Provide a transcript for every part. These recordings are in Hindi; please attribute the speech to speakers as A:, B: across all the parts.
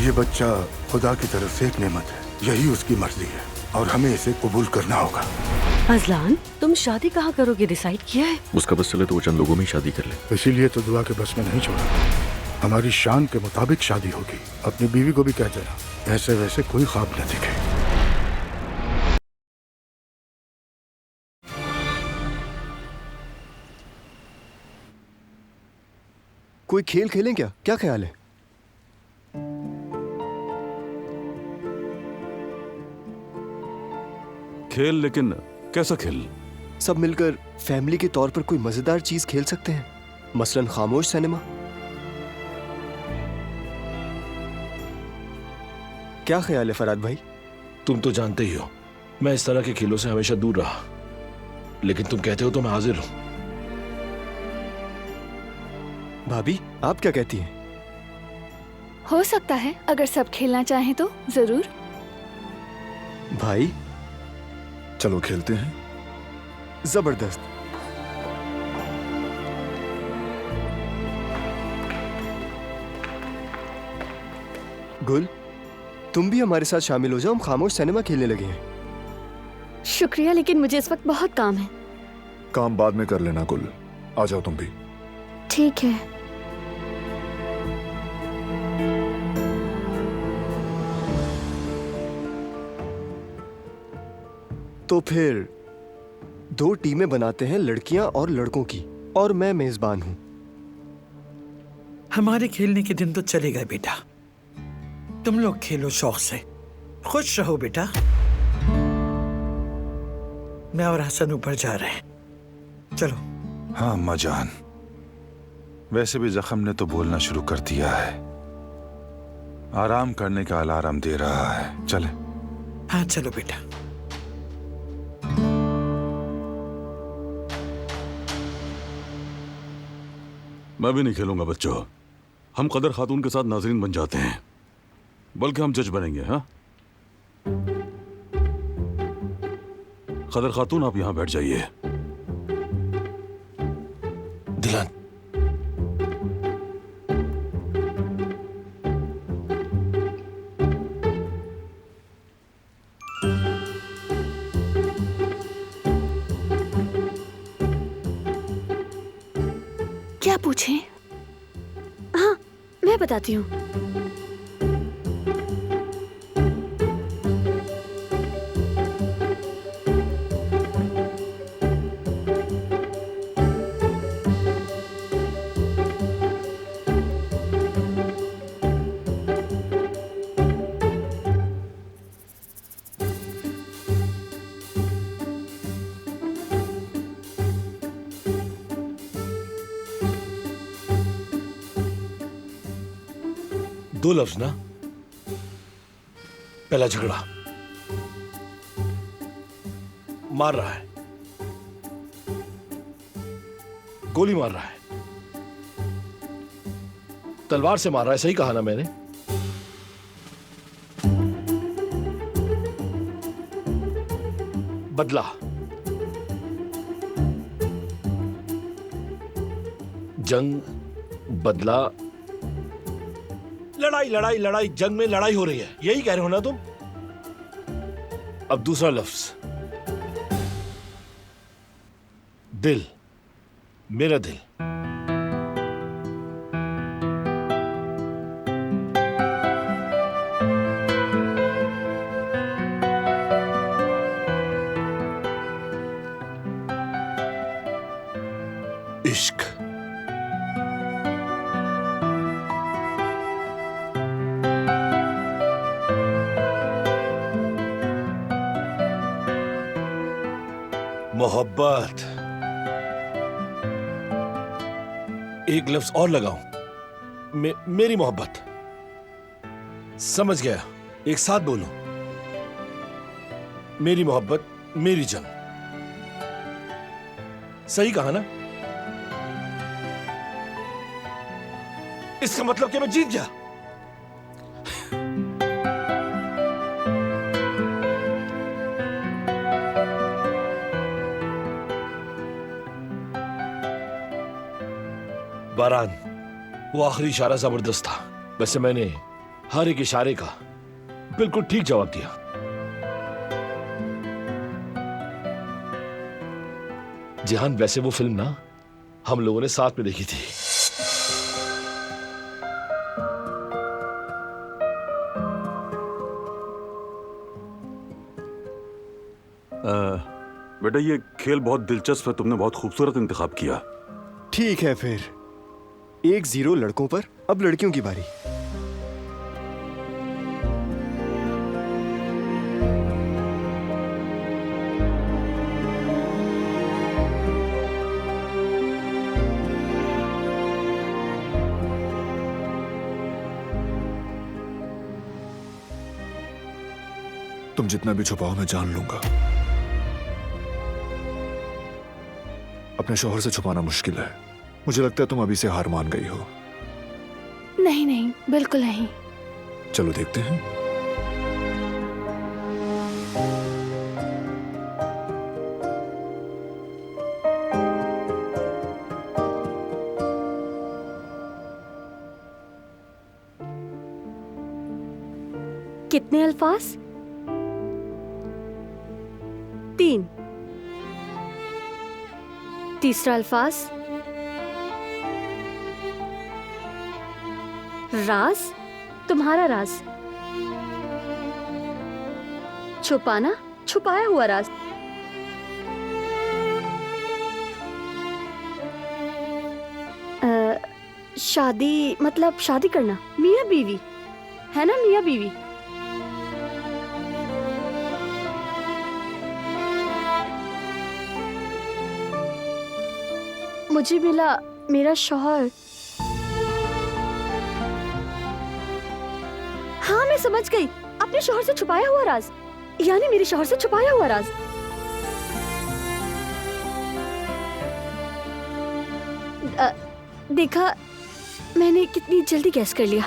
A: ये बच्चा खुदा की तरफ से एक नेमत है, यही उसकी मर्जी है और हमें इसे कबूल करना होगा।
B: अजलान, तुम शादी कहाँ करोगे डिसाइड किया है?
C: उसका बस चले तो वो चंद लोगों में ही शादी कर ले।
A: इसीलिए तो दुआ के बस में नहीं छोड़ा। हमारी शान के मुताबिक शादी होगी। अपनी बीवी को भी कह देना ऐसे वैसे कोई ख्वाब न दिखे।
D: कोई खेल खेलें क्या? क्या ख्याल है?
E: खेल, लेकिन कैसा खेल?
D: सब मिलकर फैमिली के तौर पर कोई मजेदार चीज खेल सकते हैं, मसलन खामोश सिनेमा। क्या ख्याल है फराद भाई?
F: तुम तो जानते ही हो मैं इस तरह के खेलों से हमेशा दूर रहा, लेकिन तुम कहते हो तो मैं हाजिर हूं।
D: भाभी, आप क्या कहती हैं?
G: हो सकता है, अगर सब खेलना चाहें तो जरूर।
D: भाई
H: चलो खेलते हैं।
D: जबरदस्त। गुल, तुम भी हमारे साथ शामिल हो जाओ, हम खामोश सिनेमा खेलने लगे हैं।
G: शुक्रिया, लेकिन मुझे इस वक्त बहुत काम है।
H: काम बाद में कर लेना गुल, आ जाओ तुम भी।
G: ठीक है।
D: तो फिर 2 टीमें बनाते हैं, लड़कियां और लड़कों की, और मैं मेजबान हूं।
I: हमारे खेलने के दिन तो चले गए बेटा। तुम लोग खेलो शौक से, खुश रहो बेटा। मैं और हसन ऊपर जा रहे हैं, चलो।
J: हाँ अम्मा जान, वैसे भी जख्म ने तो बोलना शुरू कर दिया है। आराम करने का अलार्म दे रहा है, चले।
I: हाँ चलो बेटा।
E: मैं भी नहीं खेलूंगा बच्चों। हम कदर खातून के साथ नाज़रीन बन जाते हैं, बल्कि हम जज बनेंगे। हाँ कदर खातून, आप यहां बैठ जाइए।
F: दिलान,
G: क्या पूछें? हाँ, मैं बताती हूँ।
F: दो लफ्ज ना। पहला झगड़ा, मार रहा है, गोली मार रहा है, तलवार से मार रहा है, सही कहा ना मैंने? बदला, जंग, बदला, लड़ाई लड़ाई लड़ाई, जंग में लड़ाई हो रही है, यही कह रहे हो ना तुम? अब दूसरा लफ्ज, दिल, मेरा दिल। इश्क, मोहब्बत। एक लफ्ज और लगाऊं, मेरी मोहब्बत। समझ गया, एक साथ बोलो, मेरी मोहब्बत, मेरी जंग। सही कहा ना? इसका मतलब कि मैं जीत गया। बारान, वो आखिरी इशारा जबरदस्त था। वैसे मैंने हर एक इशारे का बिल्कुल ठीक जवाब दिया। जिहान, वैसे वो फिल्म ना हम लोगों ने साथ में देखी थी।
E: बेटा ये खेल बहुत दिलचस्प है, तुमने बहुत खूबसूरत इंतखाब किया।
D: ठीक है फिर 1-0 लड़कों पर। अब लड़कियों की बारी।
H: तुम जितना भी छुपाओ मैं जान लूंगा। अपने शौहर से छुपाना मुश्किल है। मुझे लगता है तुम अभी से हार मान गई हो।
G: नहीं नहीं, बिल्कुल नहीं।
H: चलो देखते हैं।
B: कितने अल्फाज? 3। तीसरा अल्फाज राज, तुम्हारा राज। छुपाना, छुपाया हुआ राज। शादी मतलब शादी करना, मियाँ बीवी, है ना? मियाँ बीवी। मुझे मिला मेरा शौहर। हाँ मैं समझ गई, अपने शौहर से छुपाया हुआ राज, यानी मेरे शौहर से छुपाया हुआ राज। देखा मैंने कितनी जल्दी गैस कर लिया।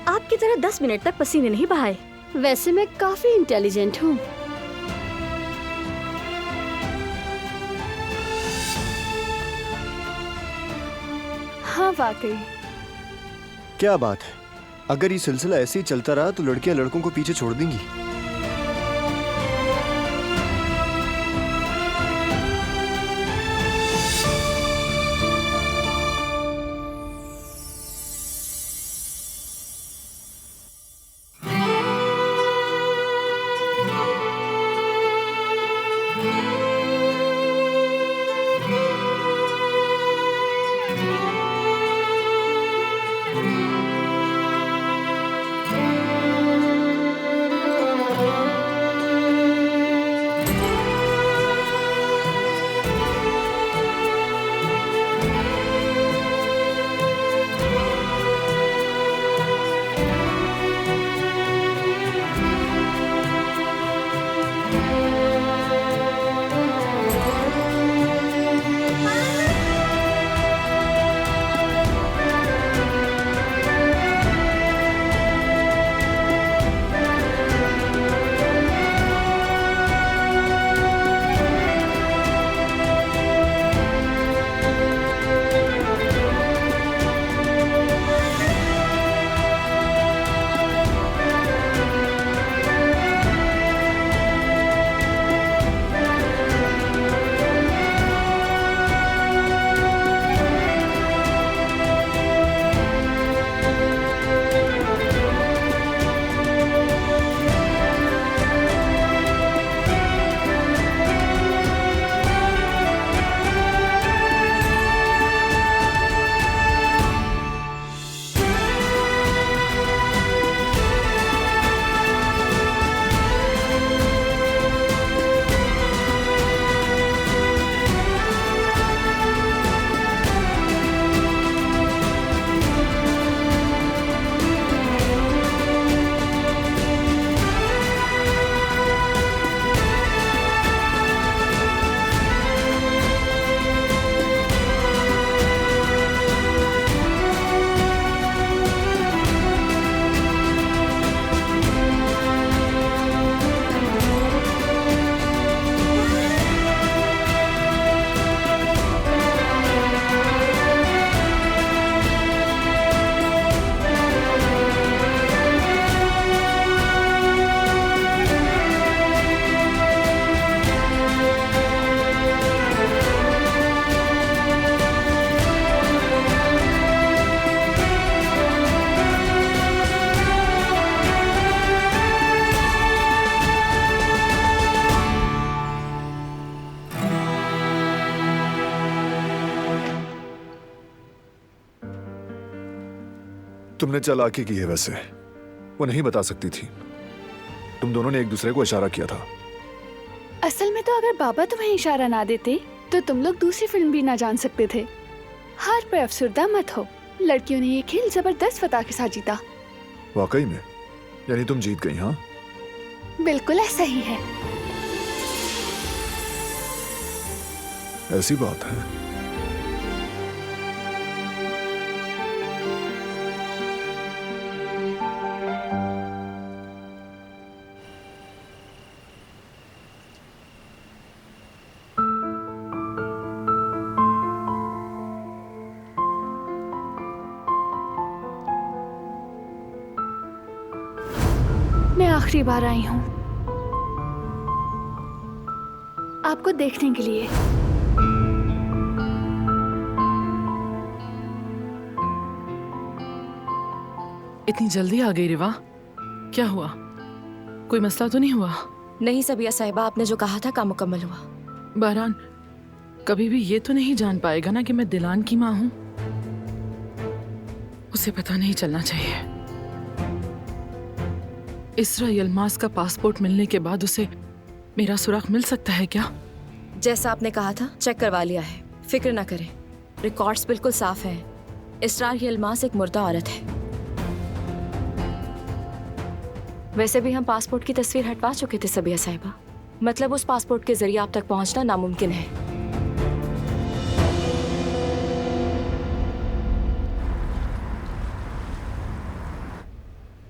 B: आपकी तरह 10 मिनट तक पसीने नहीं बहाए। वैसे मैं काफी इंटेलिजेंट हूँ। हाँ वाकई।
D: क्या बात है, अगर ये सिलसिला ऐसे ही चलता रहा तो लड़कियां लड़कों को पीछे छोड़ देंगी।
H: तुमने चालाकी की है वैसे, वो नहीं बता सकती थी। तुम दोनों ने एक दूसरे को इशारा किया था।
G: असल में तो अगर बाबा तुम्हें इशारा ना देते तो तुम लोग दूसरी फिल्म भी ना जान सकते थे। हार पे अफसरदा मत हो, लड़कियों ने ये खेल जबरदस्त फतह के साथ जीता।
H: वाकई में? यानी तुम जीत गई? हाँ,
G: बिल्कुल ऐसा ही है।
H: ऐसी बात है।
G: मैं आखिरी बार आई हूँ आपको देखने के लिए।
K: इतनी जल्दी आ गई रिवा, क्या हुआ? कोई मसला तो नहीं हुआ?
B: नहीं सबिया साहिबा, आपने जो कहा था काम मुकम्मल हुआ।
K: बहरान कभी भी ये तो नहीं जान पाएगा ना कि मैं दिलान की माँ हूँ। उसे पता नहीं चलना चाहिए। इसरा यलमास का पासपोर्ट मिलने के बाद उसे मेरा सुराग मिल सकता है क्या?
B: जैसा आपने कहा था चेक करवा लिया है, फिक्र ना करें, रिकॉर्ड्स बिल्कुल साफ हैं। इसरार यलमास एक मुर्दा औरत है। वैसे भी हम पासपोर्ट की तस्वीर हटवा चुके थे सबिया साहिबा, मतलब उस पासपोर्ट के जरिए आप तक पहुंचना नामुमकिन है।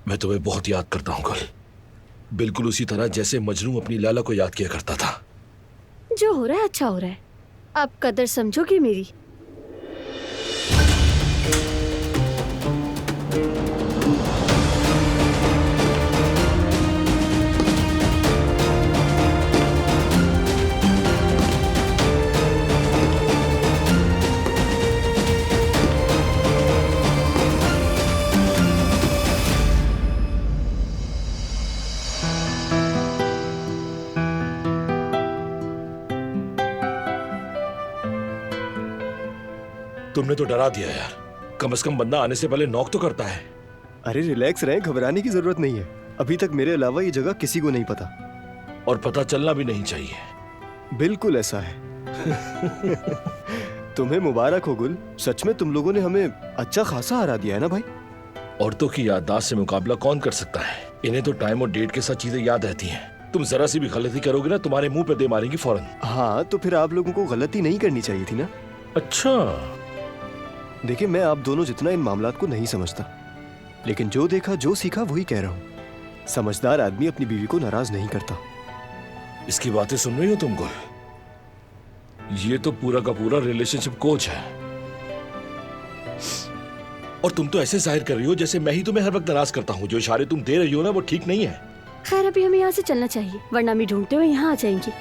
F: मैं तुम्हें बहुत याद करता हूँ कल, बिल्कुल उसी तरह जैसे मजनू अपनी लैला को याद किया करता था।
B: जो हो रहा है अच्छा हो रहा है, आप कदर समझोगे मेरी?
F: तुमने तो डरा दिया यार, कम से कम बंदा आने से पहले नॉक तो करता है।
D: अरे रिलैक्स रहें, घबराने की जरूरत नहीं है। अभी तक मेरे अलावा ये जगह किसी को नहीं पता,
F: और पता चलना भी नहीं चाहिए।
D: बिल्कुल ऐसा है। तुम्हें मुबारक हो गुल, सच में तुम लोगों ने हमें अच्छा खासा हरा दिया है ना भाई।
F: औरतों की याददाश्त से मुकाबला कौन कर सकता है? इन्हें तो टाइम और डेट के साथ चीजें याद रहती हैं। तुम जरा सी भी गलती करोगे ना, तुम्हारे मुंह पे दे मारेंगी फौरन।
D: हाँ, तो फिर आप लोगों को गलती नहीं करनी चाहिए थी ना।
F: अच्छा,
D: देखिए मैं आप दोनों जितना इन मामलात को नहीं समझता, लेकिन जो देखा जो सीखा वही कह रहा हूँ। समझदार आदमी अपनी बीवी को नाराज नहीं करता।
F: इसकी बातें सुन रही हो तुम गुल? ये तो पूरा का पूरा रिलेशनशिप कोच है, और तुम तो ऐसे जाहिर कर रही हो जैसे मैं ही तुम्हें हर वक्त नाराज करता हूँ। जो इशारे तुम दे रही हो ना, वो ठीक नहीं है।
B: खैर अभी हमें यहाँ से चलना चाहिए, वरना मैं ढूंढते हुए यहाँ आ जाएंगी।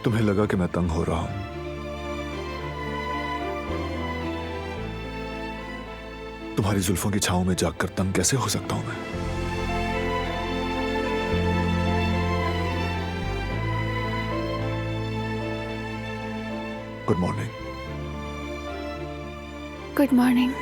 H: तुम्हें लगा कि मैं तंग हो रहा हूं। तुम्हारी जुल्फों की छांव में जाकर तंग कैसे हो सकता हूं मैं? Good morning.
G: Good morning.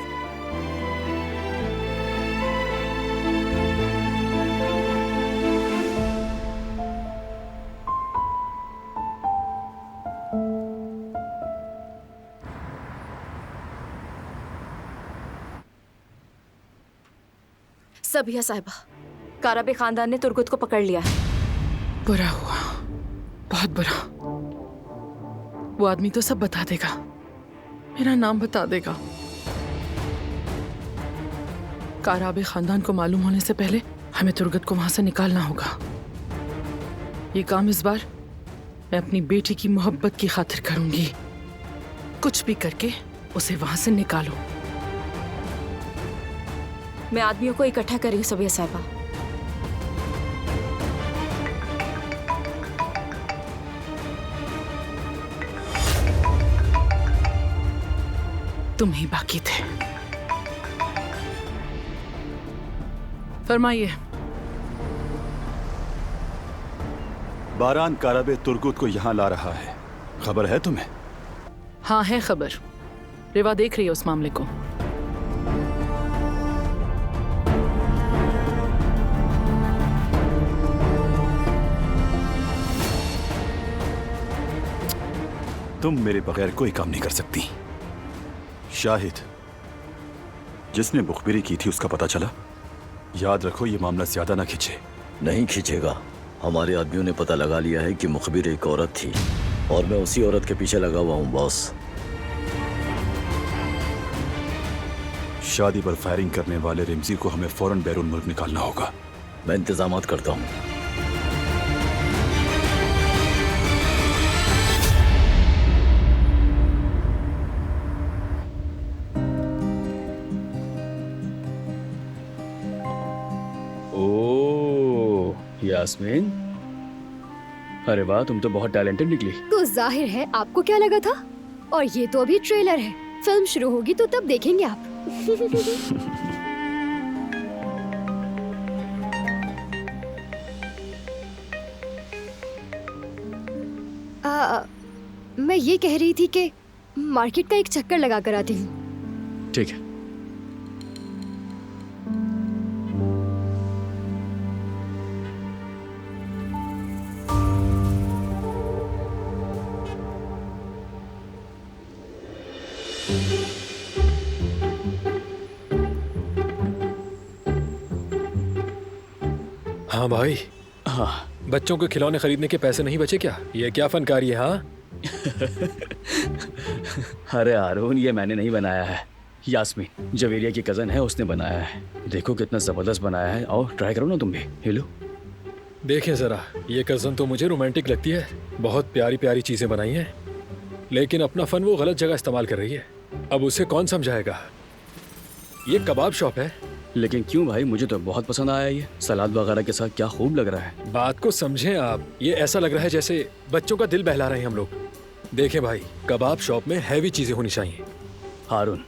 B: Sabiya साहिबा, काराबे खानदान ने तुर्गुत को पकड़ लिया है।
K: बुरा हुआ, बहुत बुरा। वो आदमी तो सब बता देगा, मेरा नाम बता देगा। काराबे खानदान को मालूम होने से पहले हमें तुर्गत को वहां से निकालना होगा। ये काम इस बार मैं अपनी बेटी की मोहब्बत की खातिर करूंगी। कुछ भी करके उसे वहां से निकालो।
B: मैं आदमियों को इकट्ठा कर रही हूँ सबिया साहिबा।
K: तुम ही बाकी थे। फरमाइए।
J: बारान काराबे तुर्गुत को यहाँ ला रहा है, खबर है तुम्हें?
K: हाँ है खबर। रिवा देख रही है उस मामले को।
J: तुम मेरे बगैर कोई काम नहीं कर सकती। शाहिद, जिसने मुखबिरी की थी उसका पता चला? याद रखो ये मामला ज्यादा ना खींचे।
L: नहीं खींचेगा। हमारे आदमियों ने पता लगा लिया है कि मुखबिर एक औरत थी और मैं उसी औरत के पीछे लगा हुआ हूँ बॉस।
J: शादी पर फायरिंग करने वाले रिमजी को हमें फौरन बैरून मुल्क निकालना होगा।
L: मैं इंतजामात करता हूँ।
M: यास्मीन, अरे वाह, तुम तो बहुत टैलेंटेड निकली।
N: तो जाहिर है आपको क्या लगा था? और ये तो अभी ट्रेलर है, फिल्म शुरू होगी तो तब देखेंगे आप। मैं ये कह रही थी कि मार्केट का एक चक्कर लगा कर आती हूँ।
M: ठीक है।
O: हाँ भाई।
M: हाँ,
O: बच्चों को खिलौने खरीदने के पैसे नहीं बचे क्या? ये क्या फनकारी है? हाँ
M: अरे आरोन, ये मैंने नहीं बनाया है। यास्मीन जवेरिया की कजन है, उसने बनाया है। देखो कितना जबरदस्त बनाया है। आओ ट्राई करो ना तुम भी। हेलो
O: देखें जरा, ये कजन तो मुझे रोमांटिक लगती है। बहुत प्यारी प्यारी चीजें बनाई हैं, लेकिन अपना फन वो गलत जगह इस्तेमाल कर रही है। अब उसे कौन समझाएगा? ये कबाब शॉप है।
M: लेकिन क्यों भाई, मुझे तो बहुत पसंद आया। ये सलाद वगैरह के साथ क्या खूब लग रहा है।
O: बात को समझें आप। ये ऐसा लग रहा है जैसे बच्चों का दिल बहला रहे हैं हम लोग। देखें भाई, कबाब शॉप में हैवी चीजें होनी चाहिए।
M: हारून,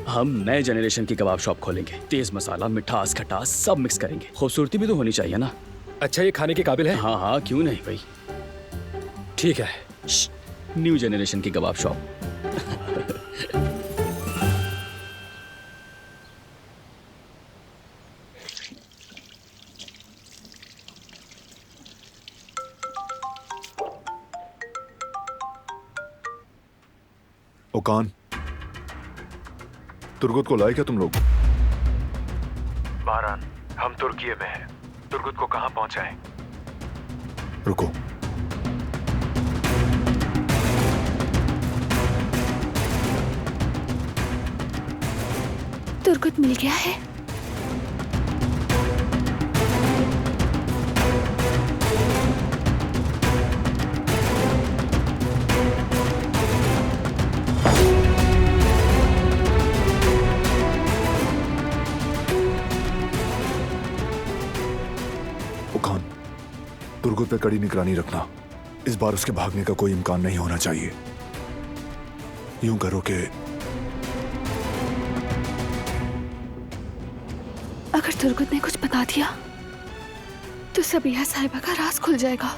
M: हम नए जनरेशन की कबाब शॉप खोलेंगे। तेज मसाला, मिठास, खटास सब मिक्स करेंगे। खूबसूरती भी तो होनी चाहिए ना।
O: अच्छा, ये खाने के काबिल है?
M: हाँ हाँ, क्यों नहीं भाई।
O: ठीक है।
M: न्यू जनरेशन की कबाब शॉप।
H: ओकान, तुर्गुत को लाए क्या तुम लोग?
P: बारान, हम तुर्की में हैं। तुर्गुत को कहां पहुंचाएं?
H: रुको।
G: तुर्गुत मिल गया है।
H: ओकान, तुर्गुत पे कड़ी निगरानी रखना। इस बार उसके भागने का कोई इम्कान नहीं होना चाहिए। यूं करो कि
G: अगर तुर्गुत ने कुछ बता दिया तो सबिया साहिबा का राज खुल जाएगा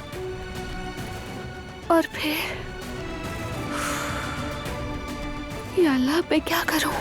G: और फिर या अल्लाह, मैं क्या करूं?